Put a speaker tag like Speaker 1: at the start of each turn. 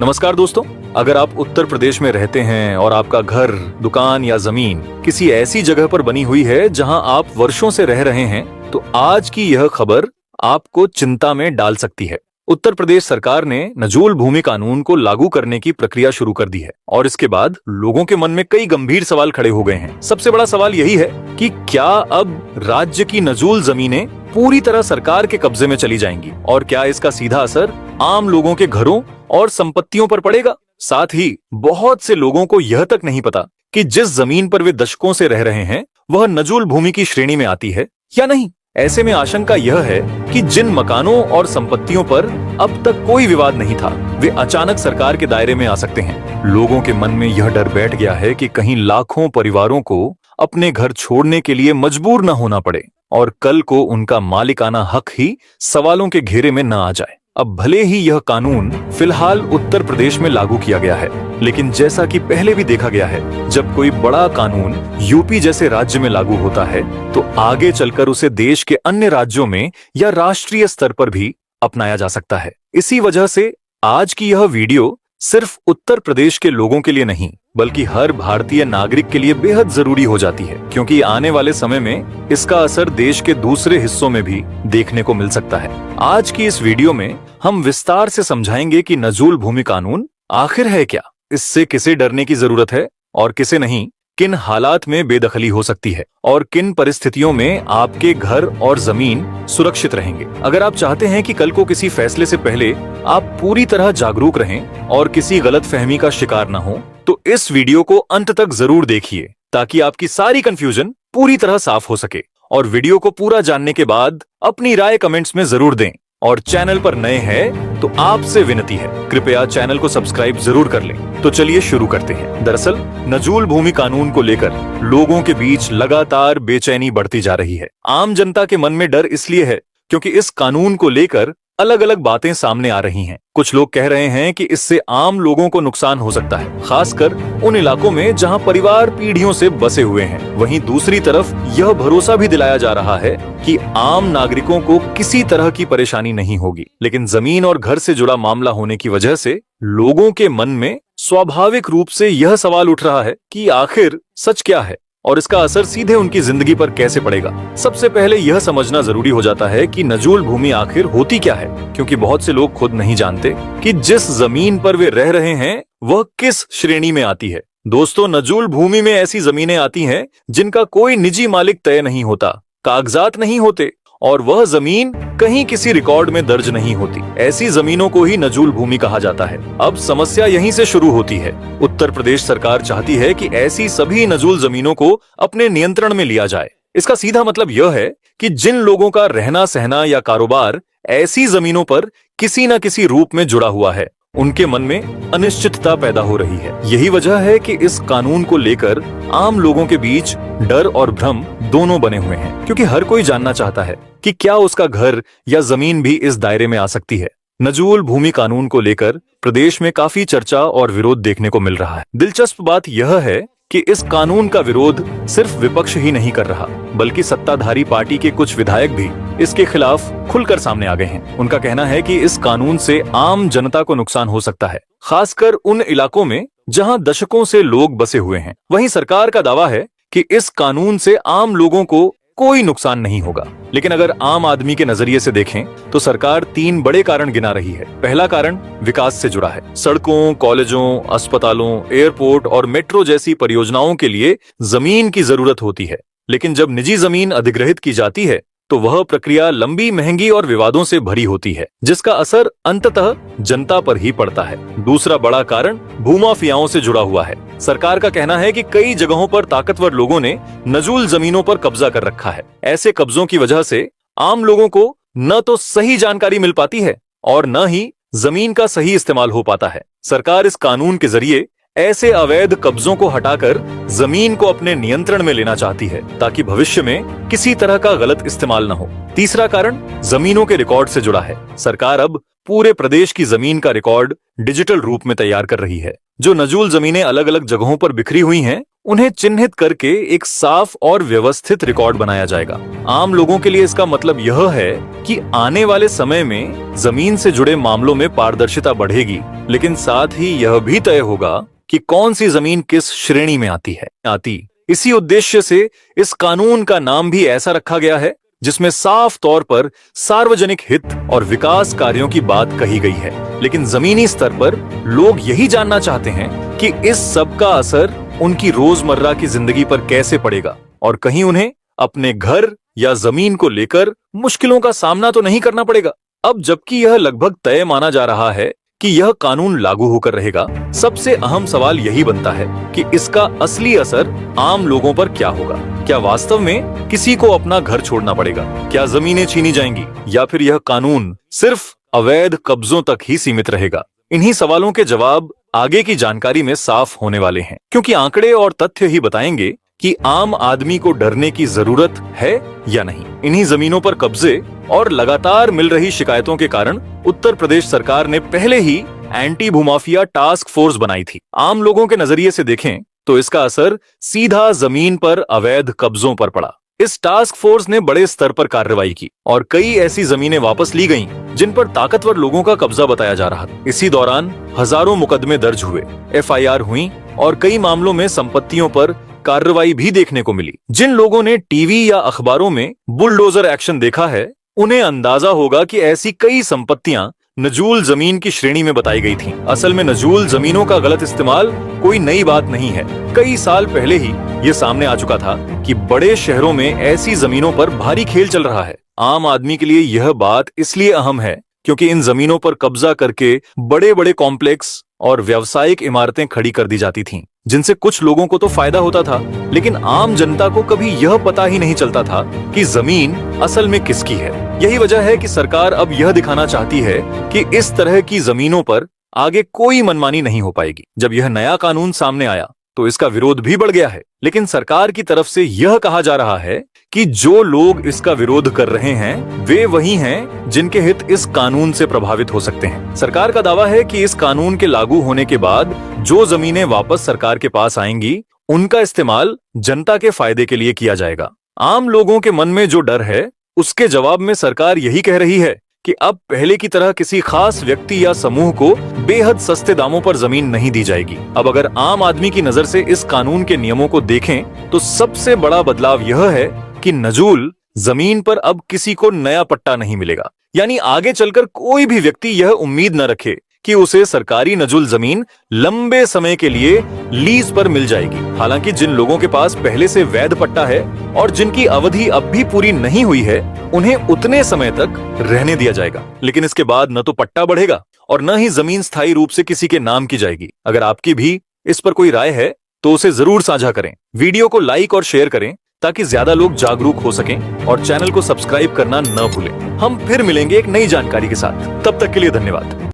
Speaker 1: नमस्कार दोस्तों, अगर आप उत्तर प्रदेश में रहते हैं और आपका घर, दुकान या जमीन किसी ऐसी जगह पर बनी हुई है जहां आप वर्षों से रह रहे हैं, तो आज की यह खबर आपको चिंता में डाल सकती है। उत्तर प्रदेश सरकार ने नजूल भूमि कानून को लागू करने की प्रक्रिया शुरू कर दी है और इसके बाद लोगों के मन में कई गंभीर सवाल खड़े हो गए हैं। सबसे बड़ा सवाल यही है कि क्या अब राज्य की नजूल जमीनें पूरी तरह सरकार के कब्जे में चली जाएंगी और क्या इसका सीधा असर आम लोगों के घरों और संपत्तियों पर पड़ेगा। साथ ही बहुत से लोगों को यह तक नहीं पता कि जिस जमीन पर वे दशकों से रह रहे हैं वह नजूल भूमि की श्रेणी में आती है या नहीं। ऐसे में आशंका यह है कि जिन मकानों और संपत्तियों पर अब तक कोई विवाद नहीं था, वे अचानक सरकार के दायरे में आ सकते हैं। लोगों के मन में यह डर बैठ गया है कि कहीं लाखों परिवारों को अपने घर छोड़ने के लिए मजबूर न होना पड़े और कल को उनका मालिकाना हक ही सवालों के घेरे में न आ जाए। अब भले ही यह कानून फिलहाल उत्तर प्रदेश में लागू किया गया है, लेकिन जैसा कि पहले भी देखा गया है, जब कोई बड़ा कानून यूपी जैसे राज्य में लागू होता है तो आगे चलकर उसे देश के अन्य राज्यों में या राष्ट्रीय स्तर पर भी अपनाया जा सकता है। इसी वजह से आज की यह वीडियो सिर्फ उत्तर प्रदेश के लोगों के लिए नहीं बल्कि हर भारतीय नागरिक के लिए बेहद जरूरी हो जाती है, क्योंकि आने वाले समय में इसका असर देश के दूसरे हिस्सों में भी देखने को मिल सकता है। आज की इस वीडियो में हम विस्तार से समझाएंगे कि नजूल भूमि कानून आखिर है क्या, इससे किसे डरने की जरूरत है और किसे नहीं, किन हालात में बेदखली हो सकती है और किन परिस्थितियों में आपके घर और जमीन सुरक्षित रहेंगे। अगर आप चाहते हैं कि कल को किसी फैसले से पहले आप पूरी तरह जागरूक रहें और किसी गलतफहमी का शिकार न हो, तो इस वीडियो को अंत तक जरूर देखिए ताकि आपकी सारी कंफ्यूजन पूरी तरह साफ हो सके। और वीडियो को पूरा जानने के बाद अपनी राय कमेंट्स में जरूर दें और चैनल पर नए हैं तो आपसे विनती है, कृपया चैनल को सब्सक्राइब जरूर कर लें। तो चलिए शुरू करते हैं। दरअसल नजूल भूमि कानून को लेकर लोगों के बीच लगातार बेचैनी बढ़ती जा रही है। आम जनता के मन में डर इसलिए है क्योंकि इस कानून को लेकर अलग अलग बातें सामने आ रही हैं। कुछ लोग कह रहे हैं कि इससे आम लोगों को नुकसान हो सकता है, खासकर उन इलाकों में जहां परिवार पीढ़ियों से बसे हुए हैं। वहीं दूसरी तरफ यह भरोसा भी दिलाया जा रहा है कि आम नागरिकों को किसी तरह की परेशानी नहीं होगी। लेकिन जमीन और घर से जुड़ा मामला होने की वजह से लोगों के मन में स्वाभाविक रूप से यह सवाल उठ रहा है कि आखिर सच क्या है और इसका असर सीधे उनकी जिंदगी पर कैसे पड़ेगा। सबसे पहले यह समझना जरूरी हो जाता है कि नजूल भूमि आखिर होती क्या है, क्योंकि बहुत से लोग खुद नहीं जानते कि जिस जमीन पर वे रह रहे हैं वह किस श्रेणी में आती है। दोस्तों, नजूल भूमि में ऐसी जमीनें आती हैं जिनका कोई निजी मालिक तय नहीं होता, कागजात नहीं होते और वह जमीन कहीं किसी रिकॉर्ड में दर्ज नहीं होती। ऐसी जमीनों को ही नजूल भूमि कहा जाता है। अब समस्या यहीं से शुरू होती है। उत्तर प्रदेश सरकार चाहती है कि ऐसी सभी नजूल जमीनों को अपने नियंत्रण में लिया जाए। इसका सीधा मतलब यह है कि जिन लोगों का रहना सहना या कारोबार ऐसी जमीनों पर किसी न किसी रूप में जुड़ा हुआ है, उनके मन में अनिश्चितता पैदा हो रही है। यही वजह है कि इस कानून को लेकर आम लोगों के बीच डर और भ्रम दोनों बने हुए हैं, क्योंकि हर कोई जानना चाहता है कि क्या उसका घर या जमीन भी इस दायरे में आ सकती है। नजूल भूमि कानून को लेकर प्रदेश में काफी चर्चा और विरोध देखने को मिल रहा है। दिलचस्प बात यह है कि इस कानून का विरोध सिर्फ विपक्ष ही नहीं कर रहा, बल्कि सत्ताधारी पार्टी के कुछ विधायक भी इसके खिलाफ खुलकर सामने आ गए हैं। उनका कहना है कि इस कानून से आम जनता को नुकसान हो सकता है, खासकर उन इलाकों में जहां दशकों से लोग बसे हुए हैं। वहीं सरकार का दावा है कि इस कानून से आम लोगों को कोई नुकसान नहीं होगा। लेकिन अगर आम आदमी के नजरिए से देखें तो सरकार 3 बड़े कारण गिना रही है। पहला कारण विकास से जुड़ा है। सड़कों, कॉलेजों, अस्पतालों, एयरपोर्ट और मेट्रो जैसी परियोजनाओं के लिए जमीन की जरूरत होती है, लेकिन जब निजी जमीन अधिग्रहित की जाती है तो वह प्रक्रिया लंबी, महंगी और विवादों से भरी होती है, जिसका असर अंततः जनता पर ही पड़ता है। दूसरा बड़ा कारण भूमाफियाओं से जुड़ा हुआ है। सरकार का कहना है कि कई जगहों पर ताकतवर लोगों ने नजूल जमीनों पर कब्जा कर रखा है। ऐसे कब्जों की वजह से आम लोगों को न तो सही जानकारी मिल पाती है और न ही जमीन का सही इस्तेमाल हो पाता है। सरकार इस कानून के जरिए ऐसे अवैध कब्जों को हटाकर जमीन को अपने नियंत्रण में लेना चाहती है, ताकि भविष्य में किसी तरह का गलत इस्तेमाल न हो। तीसरा कारण जमीनों के रिकॉर्ड से जुड़ा है। सरकार अब पूरे प्रदेश की जमीन का रिकॉर्ड डिजिटल रूप में तैयार कर रही है। जो नजूल जमीनें अलग अलग जगहों पर बिखरी हुई हैं, उन्हें चिन्हित करके एक साफ और व्यवस्थित रिकॉर्ड बनाया जाएगा। आम लोगों के लिए इसका मतलब यह है कि आने वाले समय में जमीन से जुड़े मामलों में पारदर्शिता बढ़ेगी, लेकिन साथ ही यह भी तय होगा कि कौन सी जमीन किस श्रेणी में आती। इसी उद्देश्य से इस कानून का नाम भी ऐसा रखा गया है जिसमें साफ तौर पर सार्वजनिक हित और विकास कार्यों की बात कही गई है। लेकिन जमीनी स्तर पर लोग यही जानना चाहते हैं कि इस सब का असर उनकी रोजमर्रा की जिंदगी पर कैसे पड़ेगा और कहीं उन्हें अपने घर या जमीन को लेकर मुश्किलों का सामना तो नहीं करना पड़ेगा। अब जबकि यह लगभग तय माना जा रहा है कि यह कानून लागू होकर रहेगा, सबसे अहम सवाल यही बनता है कि इसका असली असर आम लोगों पर क्या होगा। क्या वास्तव में किसी को अपना घर छोड़ना पड़ेगा? क्या जमीनें छीनी जाएंगी या फिर यह कानून सिर्फ अवैध कब्जों तक ही सीमित रहेगा? इन्हीं सवालों के जवाब आगे की जानकारी में साफ होने वाले हैं, क्योंकि आंकड़े और तथ्य ही बताएंगे कि आम आदमी को डरने की जरूरत है या नहीं। इन्हीं जमीनों पर कब्जे और लगातार मिल रही शिकायतों के कारण उत्तर प्रदेश सरकार ने पहले ही एंटी भूमाफिया टास्क फोर्स बनाई थी। आम लोगों के नजरिए से देखें तो इसका असर सीधा जमीन पर अवैध कब्जों पर पड़ा। इस टास्क फोर्स ने बड़े स्तर पर कार्रवाई की और कई ऐसी जमीनें वापस ली गईं जिन पर ताकतवर लोगों का कब्जा बताया जा रहा था। इसी दौरान हजारों मुकदमे दर्ज हुए, FIR हुई और कई मामलों में संपत्तियों पर कार्रवाई भी देखने को मिली। जिन लोगों ने टीवी या अखबारों में बुलडोजर एक्शन देखा है, उन्हें अंदाजा होगा कि ऐसी कई संपत्तियां नजूल जमीन की श्रेणी में बताई गई थीं। असल में नजूल जमीनों का गलत इस्तेमाल कोई नई बात नहीं है। कई साल पहले ही ये सामने आ चुका था कि बड़े शहरों में ऐसी जमीनों पर भारी खेल चल रहा है। आम आदमी के लिए यह बात इसलिए अहम है क्योंकि इन जमीनों पर कब्जा करके बड़े बड़े कॉम्प्लेक्स और व्यावसायिक इमारतें खड़ी कर दी जाती थीं, जिनसे कुछ लोगों को तो फायदा होता था, लेकिन आम जनता को कभी यह पता ही नहीं चलता था कि जमीन असल में किसकी है। यही वजह है कि सरकार अब यह दिखाना चाहती है कि इस तरह की जमीनों पर आगे कोई मनमानी नहीं हो पाएगी। जब यह नया कानून सामने आया तो इसका विरोध भी बढ़ गया है, लेकिन सरकार की तरफ से यह कहा जा रहा है कि जो लोग इसका विरोध कर रहे हैं वे वही हैं जिनके हित इस कानून से प्रभावित हो सकते हैं। सरकार का दावा है कि इस कानून के लागू होने के बाद जो जमीनें वापस सरकार के पास आएंगी, उनका इस्तेमाल जनता के फायदे के लिए किया जाएगा। आम लोगों के मन में जो डर है, उसके जवाब में सरकार यही कह रही है कि अब पहले की तरह किसी खास व्यक्ति या समूह को बेहद सस्ते दामों पर जमीन नहीं दी जाएगी। अब अगर आम आदमी की नजर से इस कानून के नियमों को देखें तो सबसे बड़ा बदलाव यह है कि नजूल जमीन पर अब किसी को नया पट्टा नहीं मिलेगा। यानी आगे चलकर कोई भी व्यक्ति यह उम्मीद न रखे कि उसे सरकारी नजूल जमीन लंबे समय के लिए लीज पर मिल जाएगी। हालांकि जिन लोगों के पास पहले से वैध पट्टा है और जिनकी अवधि अब भी पूरी नहीं हुई है, उन्हें उतने समय तक रहने दिया जाएगा। लेकिन इसके बाद न तो पट्टा बढ़ेगा और न ही जमीन स्थायी रूप से किसी के नाम की जाएगी। अगर आपकी भी इस पर कोई राय है तो उसे जरूर साझा करें। वीडियो को लाइक और शेयर करें ताकि ज्यादा लोग जागरूक हो सकें और चैनल को सब्सक्राइब करना न भूलें। हम फिर मिलेंगे एक नई जानकारी के साथ। तब तक के लिए धन्यवाद।